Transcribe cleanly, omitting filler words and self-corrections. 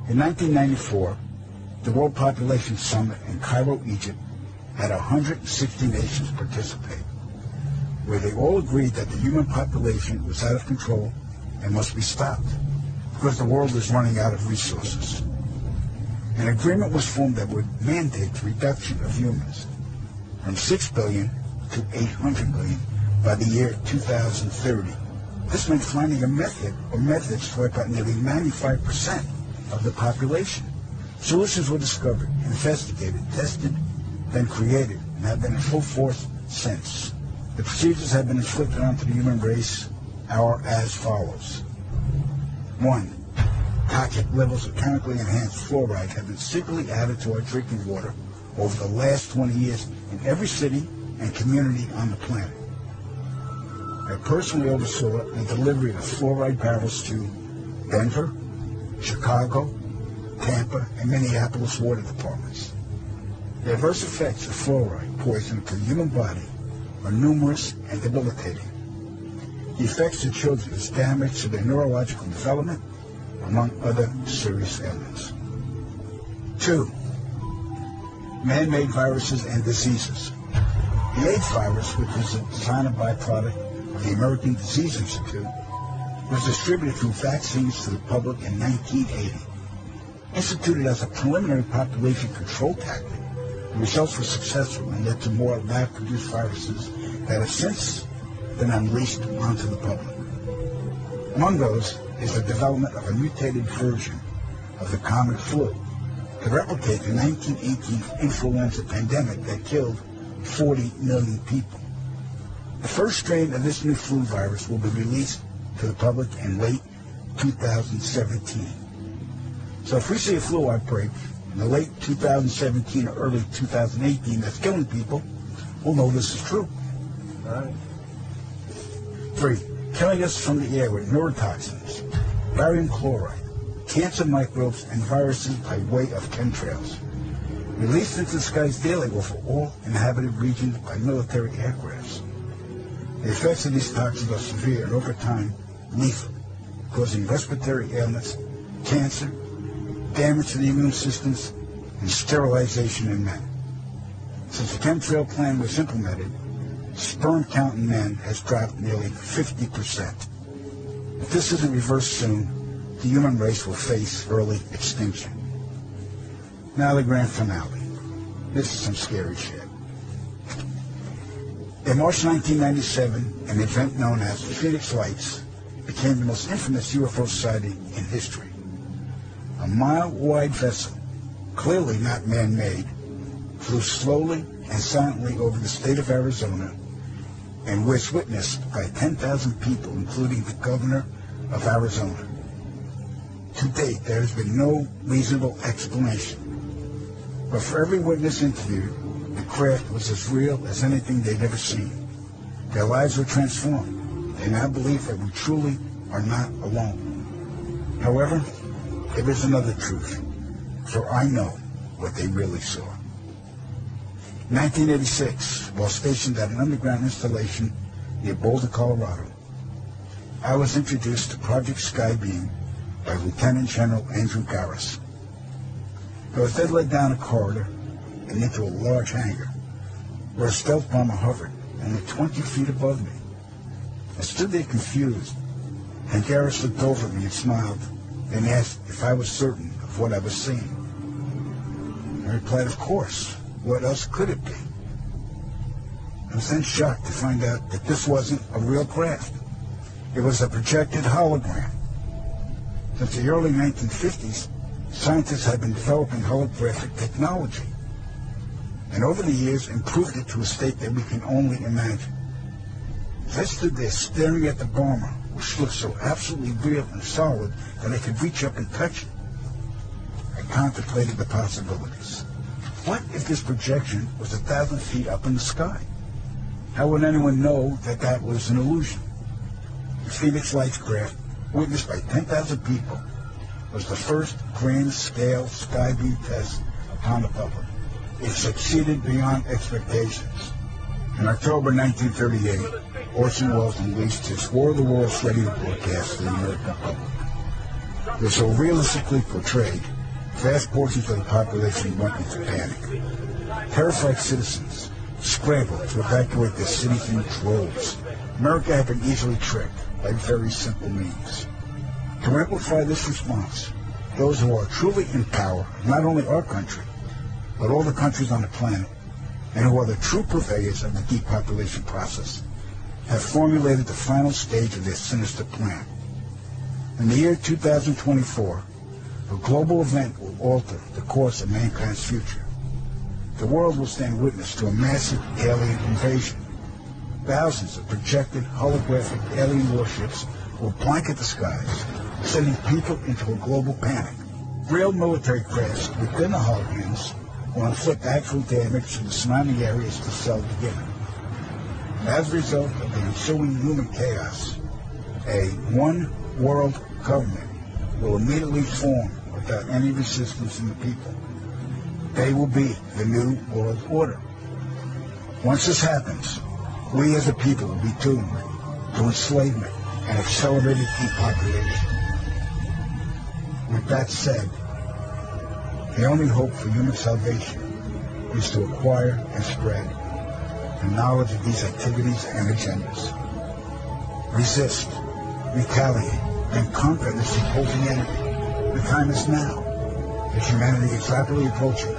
In 1994, the World Population Summit in Cairo, Egypt, had 160 nations participate, where they all agreed that the human population was out of control and must be stopped because the world is running out of resources. An agreement was formed that would mandate the reduction of humans from 6 billion to 800 million by the year 2030. This meant finding a method or methods to wipe out nearly 95% of the population. Solutions were discovered, investigated, tested, then created, and have been in full force since. The procedures have been inflicted onto the human race are as follows. 1. Toxic levels of chemically enhanced fluoride have been secretly added to our drinking water over the last 20 years in every city and community on the planet. I personally oversaw the delivery of fluoride barrels to Denver, Chicago, Tampa, and Minneapolis water departments. The adverse effects of fluoride poison to the human body are numerous and debilitating. The effects to children is damage to their neurological development, among other serious ailments. 2. Man-made viruses and diseases. The AIDS virus, which was a designer byproduct of the American Disease Institute, was distributed through vaccines to the public in 1980. Instituted as a preliminary population control tactic, the results were successful and led to more lab-produced viruses that have since been unleashed onto the public. Among those is the development of a mutated version of the common flu to replicate the 1918 influenza pandemic that killed 40 million people. The first strain of this new flu virus will be released to the public in late 2017. So if we see a flu outbreak in the late 2017 or early 2018 that's killing people, we'll know this is true. All right. 3. Killing us from the air with neurotoxins, barium chloride, cancer microbes, and viruses by way of chemtrails, released into the skies daily over all inhabited regions by military aircrafts. The effects of these toxins are severe and over time lethal, causing respiratory ailments, cancer, damage to the immune systems, and sterilization in men. Since the chemtrail plan was implemented, sperm count in men has dropped nearly 50%. If this isn't reversed soon, the human race will face early extinction. Now the grand finale. This is some scary shit. In March 1997, an event known as the Phoenix Lights became the most infamous UFO sighting in history. A mile-wide vessel, clearly not man-made, flew slowly and silently over the state of Arizona and was witnessed by 10,000 people, including the governor of Arizona. To date, there has been no reasonable explanation. But for every witness interviewed, the craft was as real as anything they'd ever seen. Their lives were transformed. They now believe that we truly are not alone. However, there is another truth, for I know what they really saw. In 1986, while stationed at an underground installation near Boulder, Colorado, I was introduced to Project Skybeam by Lieutenant General Andrew Garris. I was then led down a corridor and into a large hangar where a stealth bomber hovered only 20 feet above me. I stood there confused, and Garris looked over at me and smiled, and asked if I was certain of what I was seeing. I replied, of course. What else could it be? I was then shocked to find out that this wasn't a real craft. It was a projected hologram. Since the early 1950s, scientists have been developing holographic technology, and over the years improved it to a state that we can only imagine. As I stood there staring at the bomber, which looked so absolutely real and solid that I could reach up and touch it, I contemplated the possibilities. What if this projection was 1,000 feet up in the sky? How would anyone know that that was an illusion? The Phoenix Lights craft, witnessed by 10,000 people, was the first grand-scale skybeam test upon the public. It succeeded beyond expectations. In October 1938, Orson Welles unleashed his War of the Worlds radio broadcast to the American public. It was so realistically portrayed vast portions of the population went into panic. Terrified citizens scrambled to evacuate their cities in droves. America had been easily tricked by very simple means. To amplify this response, those who are truly in power, not only our country, but all the countries on the planet, and who are the true purveyors of the depopulation process, have formulated the final stage of their sinister plan. In the year 2024, a global event will alter the course of mankind's future. The world will stand witness to a massive alien invasion. Thousands of projected holographic alien warships will blanket the skies, sending people into a global panic. Real military crafts within the holograms will inflict actual damage to the surrounding areas to cell together. As a result of the ensuing human chaos, a one-world government will immediately form without any resistance in the people. They will be the new world order. Once this happens, we as a people will be doomed to enslavement and accelerated depopulation. With that said, the only hope for human salvation is to acquire and spread the knowledge of these activities and agendas. Resist, retaliate, and conquer this opposing enemy. The time is now, as humanity is rapidly approaching